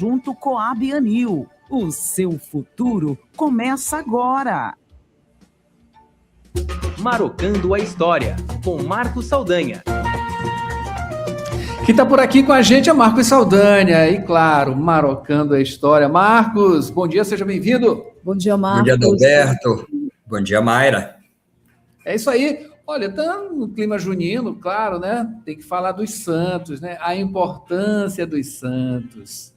Junto Coab Anil. O seu futuro começa agora. Marocando a História, com Marcos Saldanha. Quem está por aqui com a gente é Marcos Saldanha. E claro, Marocando a História. Marcos, bom dia, seja bem-vindo. Bom dia, Marcos. Bom dia, Adalberto. Bom dia, Mayra. É isso aí. Olha, está no clima junino, claro, né? Tem que falar dos santos, né? A importância dos santos.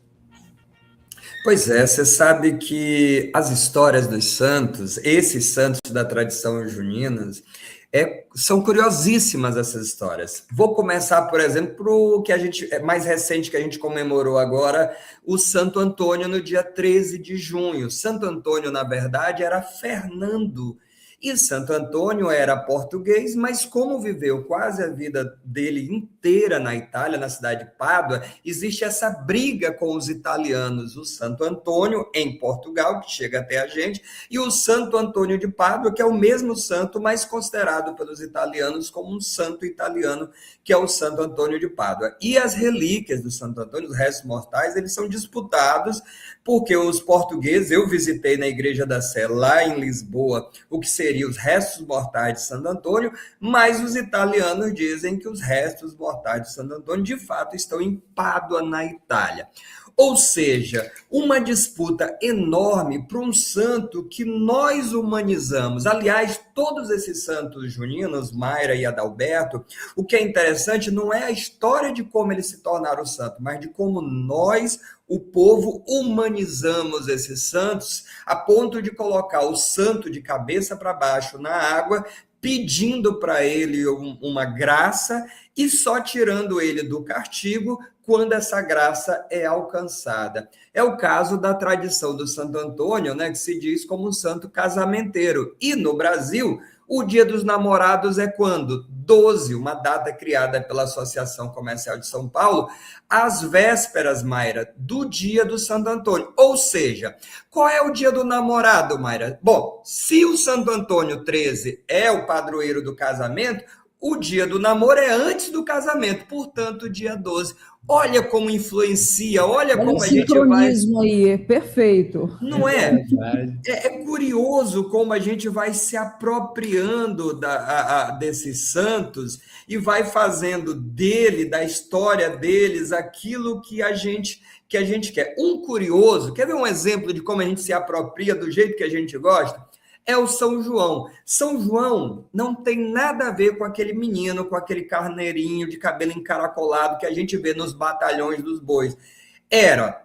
Pois é, você sabe que as histórias dos santos, esses santos da tradição junina, são curiosíssimas essas histórias. Vou começar, por exemplo, pro que a gente mais recente que a gente comemorou agora, o Santo Antônio no dia 13 de junho. Santo Antônio, na verdade, era Fernando. E Santo Antônio era português, mas como viveu quase a vida dele inteira na Itália, na cidade de Pádua, existe essa briga com os italianos. O Santo Antônio, em Portugal, que chega até a gente, e o Santo Antônio de Pádua, que é o mesmo santo, mas considerado pelos italianos como um santo italiano, que é o Santo Antônio de Pádua. E as relíquias do Santo Antônio, os restos mortais, eles são disputados porque os portugueses, eu visitei na Igreja da Sé, lá em Lisboa, o que seria os restos mortais de Santo Antônio, mas os italianos dizem que os restos mortais de Santo Antônio, de fato, estão em Pádua, na Itália. Ou seja, uma disputa enorme para um santo que nós humanizamos. Aliás, todos esses santos juninos, Mayra e Adalberto, o que é interessante não é a história de como eles se tornaram santos, mas de como nós, o povo, humanizamos esses santos a ponto de colocar o santo de cabeça para baixo na água, pedindo para ele uma graça e só tirando ele do castigo quando essa graça é alcançada. É o caso da tradição do Santo Antônio, né, que se diz como um santo casamenteiro. E no Brasil, o Dia dos Namorados é quando? 12, uma data criada pela Associação Comercial de São Paulo, às vésperas, Mayra, do Dia do Santo Antônio. Ou seja, qual é o Dia do Namorado, Mayra? Bom, se o Santo Antônio 13 é o padroeiro do casamento, o dia do namoro é antes do casamento, portanto, dia 12. Olha como influencia, olha como a gente vai... Olha o sincronismo aí, perfeito. Não é? É curioso como a gente vai se apropriando desses santos e vai fazendo da história deles, aquilo que a gente quer. Um curioso, quer ver um exemplo de como a gente se apropria do jeito que a gente gosta? É o São João. São João não tem nada a ver com aquele menino, com aquele carneirinho de cabelo encaracolado que a gente vê nos batalhões dos bois. Era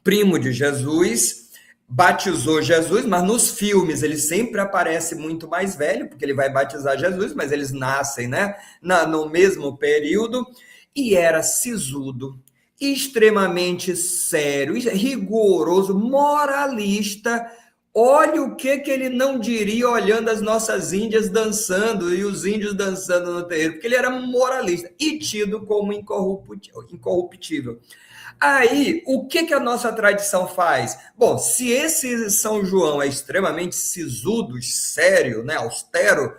primo de Jesus, batizou Jesus, mas nos filmes ele sempre aparece muito mais velho, porque ele vai batizar Jesus, mas eles nascem, né, no mesmo período, e era sisudo, extremamente sério, rigoroso, moralista. Olha o que ele não diria olhando as nossas índias dançando e os índios dançando no terreiro, porque ele era moralista e tido como incorruptível. Aí, o que a nossa tradição faz? Bom, se esse São João é extremamente sisudo, sério, né, austero,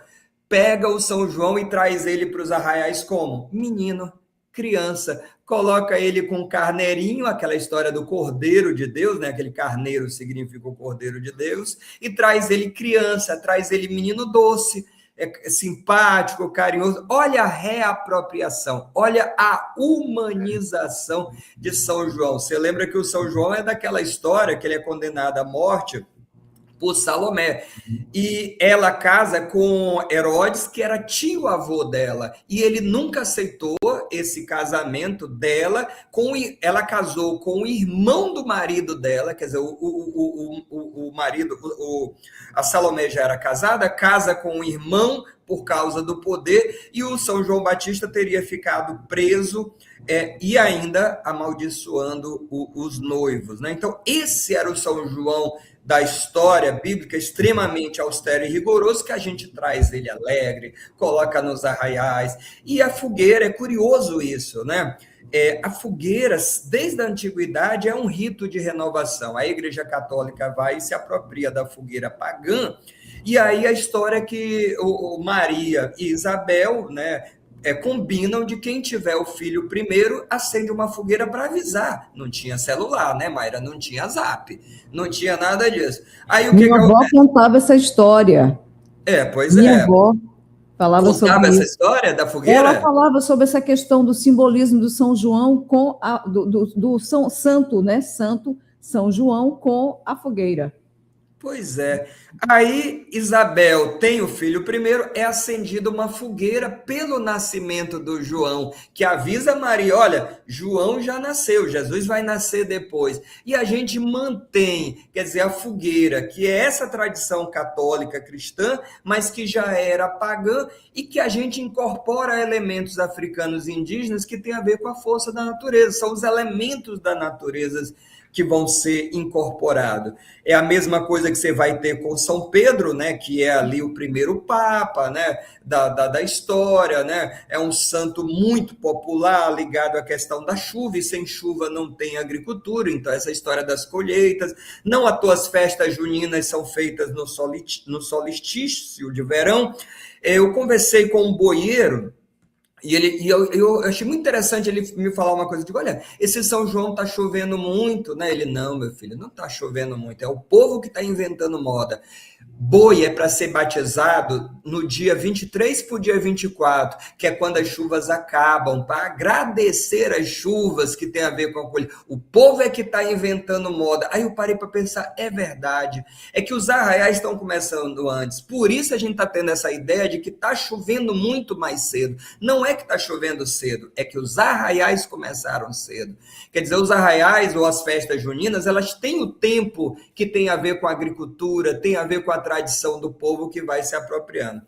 pega o São João e traz ele para os arraiais como? Menino, criança, coloca ele com um carneirinho, aquela história do Cordeiro de Deus, né? Aquele carneiro significa o Cordeiro de Deus, e traz ele criança, traz ele menino doce, simpático, carinhoso. Olha a reapropriação, olha a humanização de São João. Você lembra que o São João é daquela história que ele é condenado à morte por Salomé, e ela casa com Herodes, que era tio-avô dela, e ele nunca aceitou esse casamento dela, ela casou com o irmão do marido dela, quer dizer, o marido, a Salomé já era casada, casa com o irmão por causa do poder, e o São João Batista teria ficado preso e ainda amaldiçoando os noivos, né? Então, esse era o São João da história bíblica, extremamente austero e rigoroso, que a gente traz ele alegre, coloca nos arraiais. E a fogueira, é curioso isso, né? A fogueira, desde a antiguidade, é um rito de renovação. A Igreja Católica vai e se apropria da fogueira pagã, e aí a história é que Maria e Isabel, né, combinam de quem tiver o filho primeiro, acende uma fogueira para avisar. Não tinha celular, né, Mayra? Não tinha Zap, não tinha nada disso. Aí o que Minha avó contava essa história. Pois Minha avó falava contava sobre essa isso. história da fogueira? Ela falava sobre essa questão do simbolismo do São João com do São Santo, né? Santo São João com a fogueira. Pois é. Aí Isabel tem o filho primeiro, é acendida uma fogueira pelo nascimento do João, que avisa Maria, olha, João já nasceu, Jesus vai nascer depois. E a gente mantém, quer dizer, a fogueira, que é essa tradição católica cristã, mas que já era pagã e que a gente incorpora elementos africanos e indígenas que tem a ver com a força da natureza, são os elementos da natureza que vão ser incorporados. É a mesma coisa que você vai ter com São Pedro, né, que é ali o primeiro papa, né, da história, né, é um santo muito popular, ligado à questão da chuva, e sem chuva não tem agricultura, então essa história das colheitas, não à toa as festas juninas são feitas no solstício de verão. Eu conversei com um boieiro, e eu achei muito interessante ele me falar uma coisa. Eu digo, olha, esse São João está chovendo muito, né? Ele, não, meu filho, não está chovendo muito. É o povo que está inventando moda. Boi é para ser batizado no dia 23 para o dia 24, que é quando as chuvas acabam, para agradecer as chuvas que tem a ver com a colheita. O povo é que está inventando moda. Aí eu parei para pensar, é verdade. É que os arraiais estão começando antes. Por isso a gente está tendo essa ideia de que está chovendo muito mais cedo. Não é que está chovendo cedo, é que os arraiais começaram cedo. Quer dizer, os arraiais ou as festas juninas, elas têm o tempo que tem a ver com a agricultura, tem a ver com a tradição do povo que vai se apropriando.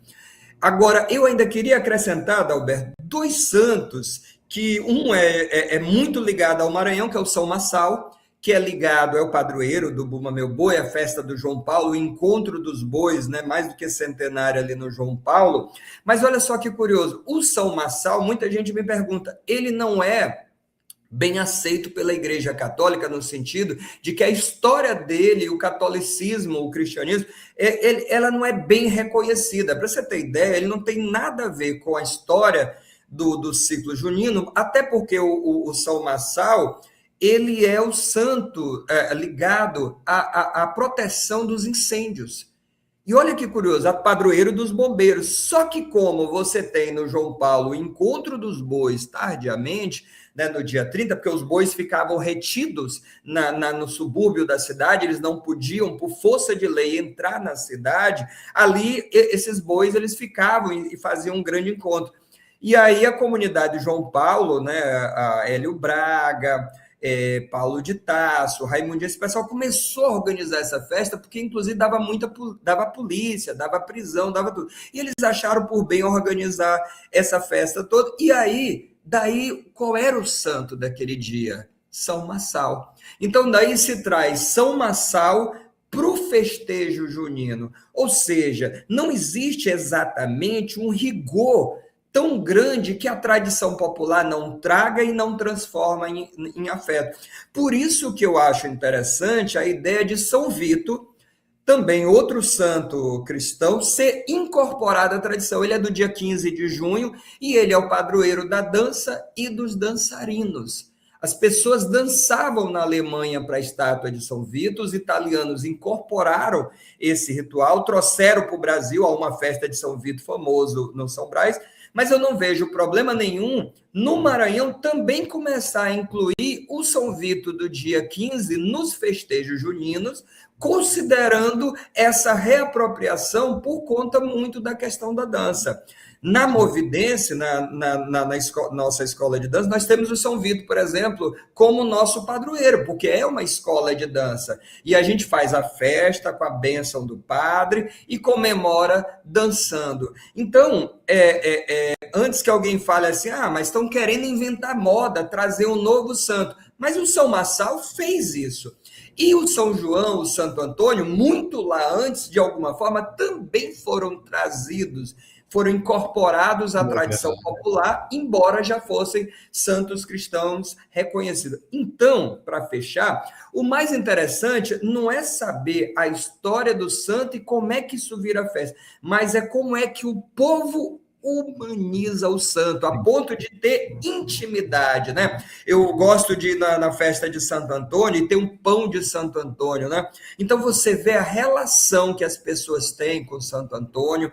Agora, eu ainda queria acrescentar, Adalberto, dois santos, que um é muito ligado ao Maranhão, que é o São Massal, que é ligado, é o padroeiro do Buma Meu Boi, a festa do João Paulo, o encontro dos bois, né, mais do que centenário ali no João Paulo. Mas olha só que curioso, o São Massal, muita gente me pergunta, ele não é bem aceito pela Igreja Católica, no sentido de que a história dele, o catolicismo, o cristianismo, ela não é bem reconhecida. Para você ter ideia, ele não tem nada a ver com a história do ciclo junino, até porque o São Massal, ele é o santo ligado à proteção dos incêndios. E olha que curioso, a padroeiro dos bombeiros. Só que como você tem no João Paulo o encontro dos bois tardiamente, né, no dia 30, porque os bois ficavam retidos no subúrbio da cidade, eles não podiam, por força de lei, entrar na cidade. Ali, esses bois, eles ficavam e faziam um grande encontro. E aí a comunidade João Paulo, né, a Hélio Braga, Paulo de Tasso, Raimundo, esse pessoal começou a organizar essa festa, porque inclusive dava polícia, dava prisão, dava tudo. E eles acharam por bem organizar essa festa toda. E aí, daí, qual era o santo daquele dia? São Massal. Então, daí se traz São Massal para o festejo junino. Ou seja, não existe exatamente um rigor tão grande que a tradição popular não traga e não transforma em afeto. Por isso que eu acho interessante a ideia de São Vito, também outro santo cristão, ser incorporado à tradição. Ele é do dia 15 de junho e ele é o padroeiro da dança e dos dançarinos. As pessoas dançavam na Alemanha para a estátua de São Vito, os italianos incorporaram esse ritual, trouxeram para o Brasil a uma festa de São Vito famoso no São Brás, mas eu não vejo problema nenhum no Maranhão também começar a incluir o São Vito do dia 15 nos festejos juninos, considerando essa reapropriação por conta muito da questão da dança. Na Movidense, nossa escola de dança, nós temos o São Vito, por exemplo, como nosso padroeiro, porque é uma escola de dança. E a gente faz a festa com a bênção do padre e comemora dançando. Então, antes que alguém fale assim, mas estão querendo inventar moda, trazer um novo santo. Mas o São Massal fez isso. E o São João, o Santo Antônio, muito lá antes, de alguma forma, também foram trazidos, foram incorporados à tradição popular, embora já fossem santos cristãos reconhecidos. Então, para fechar, o mais interessante não é saber a história do santo e como é que isso vira festa, mas é como é que o povo humaniza o santo, a ponto de ter intimidade, né? Eu gosto de ir na festa de Santo Antônio e ter um pão de Santo Antônio, né? Então você vê a relação que as pessoas têm com Santo Antônio,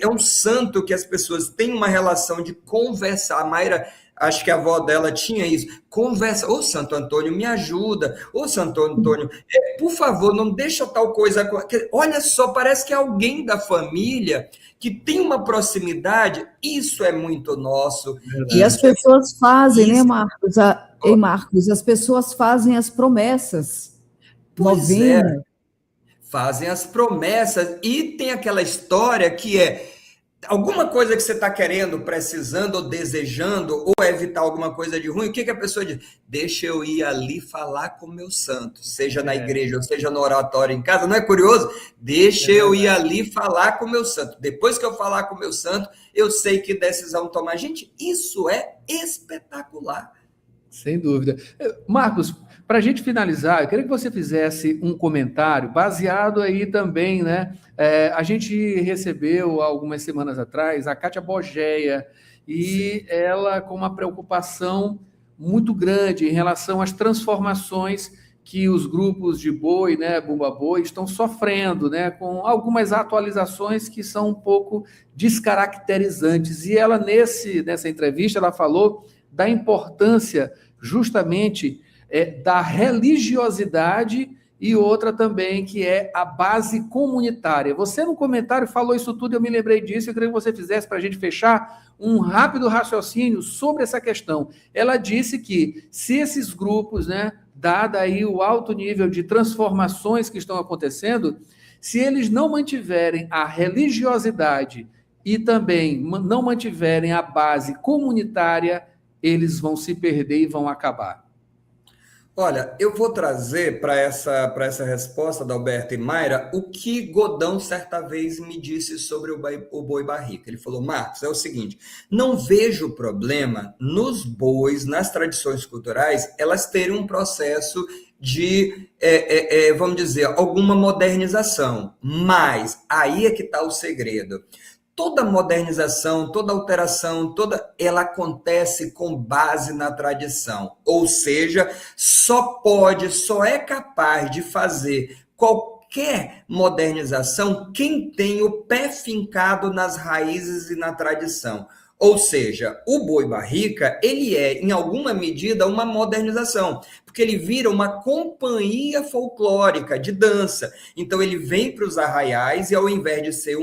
é um santo que as pessoas têm uma relação de conversar. A Mayra, acho que a avó dela tinha isso, conversa, ô Santo Antônio, me ajuda, ô Santo Antônio, por favor, não deixa tal coisa, olha só, parece que é alguém da família que tem uma proximidade, isso é muito nosso. E as pessoas fazem, né, Marcos? Marcos, as pessoas fazem as promessas. Novena. Fazem as promessas, e tem aquela história que é alguma coisa que você está querendo, precisando ou desejando, ou evitar alguma coisa de ruim, o que a pessoa diz? Deixa eu ir ali falar com o meu santo, seja na igreja ou seja no oratório em casa, não é curioso? Deixa eu ir ali falar com o meu santo. Depois que eu falar com o meu santo, eu sei que decisão tomar. Gente, isso é espetacular. Sem dúvida. Marcos, para a gente finalizar, eu queria que você fizesse um comentário baseado aí também, né? A gente recebeu, algumas semanas atrás, a Kátia Bogeia, e ela com uma preocupação muito grande em relação às transformações que os grupos de boi, né, Bumba Boi, estão sofrendo, né, com algumas atualizações que são um pouco descaracterizantes. E ela, nessa entrevista, ela falou da importância justamente da religiosidade, e outra também que é a base comunitária. Você no comentário falou isso tudo, eu me lembrei disso, eu queria que você fizesse para a gente fechar um rápido raciocínio sobre essa questão. Ela disse que se esses grupos, né, dada aí o alto nível de transformações que estão acontecendo, se eles não mantiverem a religiosidade e também não mantiverem a base comunitária, eles vão se perder e vão acabar. Olha, eu vou trazer para essa resposta da Alberto e Mayra o que Godão certa vez me disse sobre o boi barrica. Ele falou, Marcos, é o seguinte, não vejo problema nos bois, nas tradições culturais, elas terem um processo de, vamos dizer, alguma modernização, mas aí é que está o segredo. Toda modernização, toda alteração, ela acontece com base na tradição. Ou seja, só é capaz de fazer qualquer modernização quem tem o pé fincado nas raízes e na tradição. Ou seja, o boi barrica, ele é, em alguma medida, uma modernização, porque ele vira uma companhia folclórica de dança. Então, ele vem para os arraiais e, ao invés de ser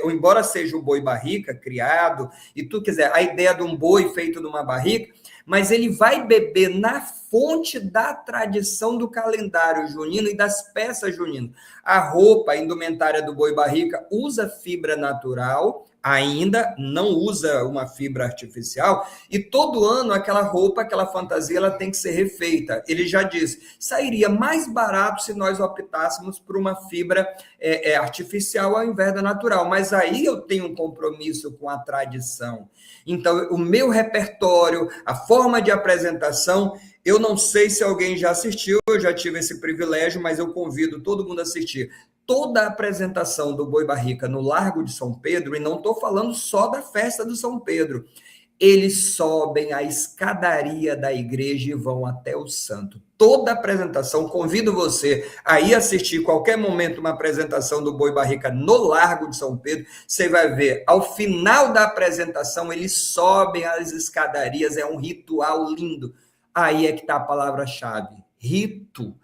embora seja o boi barrica criado, e tu quiser, a ideia de um boi feito numa barrica, mas ele vai beber na fonte da tradição do calendário junino e das peças juninas. A roupa, a indumentária do boi barrica usa fibra natural, ainda não usa uma fibra artificial, e todo ano aquela roupa, aquela fantasia, ela tem que ser refeita. Ele já disse, sairia mais barato se nós optássemos por uma fibra artificial ao invés da natural, mas aí eu tenho um compromisso com a tradição. Então, o meu repertório, a forma de apresentação, eu não sei se alguém já assistiu, eu já tive esse privilégio, mas eu convido todo mundo a assistir. Toda a apresentação do boi barrica no Largo de São Pedro, e não estou falando só da festa do São Pedro, eles sobem a escadaria da igreja e vão até o santo. Toda a apresentação, convido você a ir assistir qualquer momento uma apresentação do boi barrica no Largo de São Pedro, você vai ver, ao final da apresentação, eles sobem as escadarias, é um ritual lindo. Aí é que está a palavra-chave, rito.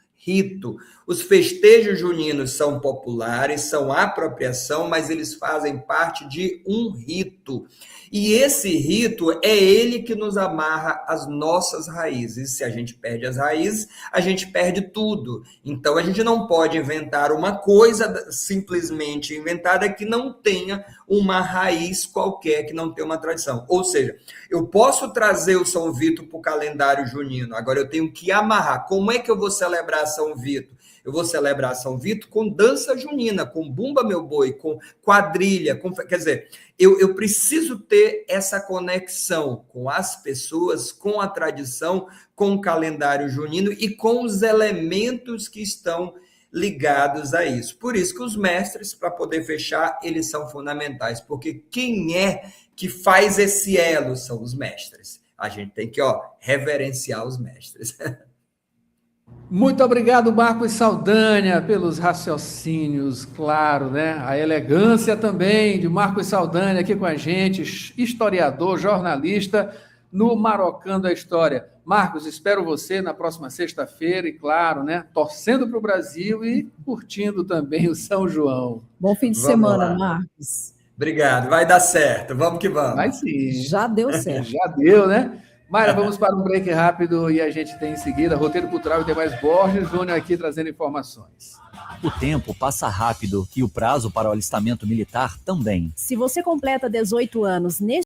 Os festejos juninos são populares, são apropriação, mas eles fazem parte de um rito. E esse rito é ele que nos amarra às nossas raízes. Se a gente perde as raízes, a gente perde tudo. Então, a gente não pode inventar uma coisa simplesmente inventada que não tenha uma raiz qualquer, que não tenha uma tradição. Ou seja, eu posso trazer o São Vito para o calendário junino, agora eu tenho que amarrar. Como é que eu vou celebrar São Vito? Eu vou celebrar São Vito com dança junina, com Bumba Meu Boi, com quadrilha, quer dizer, eu preciso ter essa conexão com as pessoas, com a tradição, com o calendário junino e com os elementos que estão ligados a isso. Por isso que os mestres, para poder fechar, eles são fundamentais, porque quem é que faz esse elo são os mestres. A gente tem que reverenciar os mestres. Muito obrigado, Marcos Saldanha, pelos raciocínios, claro, né? A elegância também de Marcos Saldanha aqui com a gente, historiador, jornalista, no Marocando a História. Marcos, espero você na próxima sexta-feira e, claro, né? Torcendo para o Brasil e curtindo também o São João. Bom fim de semana, Marcos. Obrigado, vai dar certo, vamos que vamos. Vai sim. Já deu certo. Já deu, né? Mayra, vamos para um break rápido e a gente tem em seguida Roteiro Cultural e demais Borges Júnior aqui trazendo informações. O tempo passa rápido e o prazo para o alistamento militar também. Se você completa 18 anos neste